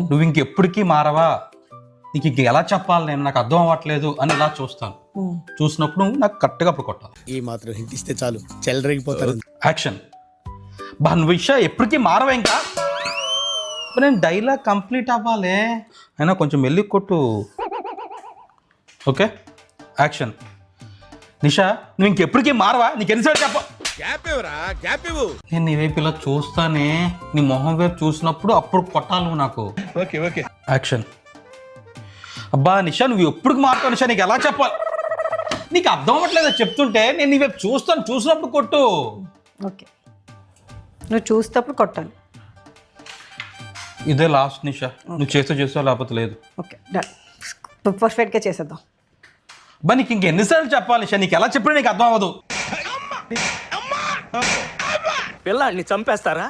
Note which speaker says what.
Speaker 1: నువ్వు ఇంకెప్పటికీ మారవా, నీకు ఇంక ఎలా చెప్పాలి నేను, నాకు అర్థం అవ్వట్లేదు అని ఇలా చూస్తాను. చూసినప్పుడు నువ్వు నాకు కరెక్ట్గా అప్పుడు కొట్టాలి.
Speaker 2: ఈ మాత్రం హింట్ ఇస్తే చాలు చెలరేగిపోతారు.
Speaker 1: యాక్షన్. బా నువ్వు విషయం ఎప్పటికీ మారవా ఇంకా. నేను డైలాగ్ కంప్లీట్ అవ్వాలి అయినా కొంచెం మెల్లి కొట్టు. Okay action. నిషా నువ్వు ఇంకెప్పటికీ మారవా, నీకు ఎన్నిసార్లు చెప్ప. నేను నీ వైపు ఇలా చూస్తానే, నీ మొహం వైపు చూసినప్పుడు అప్పుడు కొట్టాలి నువ్వు నాకు. యాక్షన్. అబ్బా నిషా నువ్వు ఎప్పటికి మారుతావు నిషా, నీకు ఎలా చెప్పాలి, నీకు అర్థం అవ్వట్లేదు చెప్తుంటే. నేను నీ వైపు చూస్తాను, చూసినప్పుడు కొట్టు.
Speaker 3: ఓకే నువ్వు చూసేటప్పుడు కొట్టాలి.
Speaker 1: ఇదే లాస్ట్ నిషా, నువ్వు చేస్తావు లేకపోతే లేదు.
Speaker 3: ఓకే డన్, పర్ఫెక్ట్గా చేసేద్దాం.
Speaker 1: బా నీకు ఇంకెన్నిసార్లు చెప్పాలి నిషా, నీకు ఎలా చెప్పినా నీకు అర్థం అవ్వదు.
Speaker 4: పిల్లాడిని చంపేస్తారా?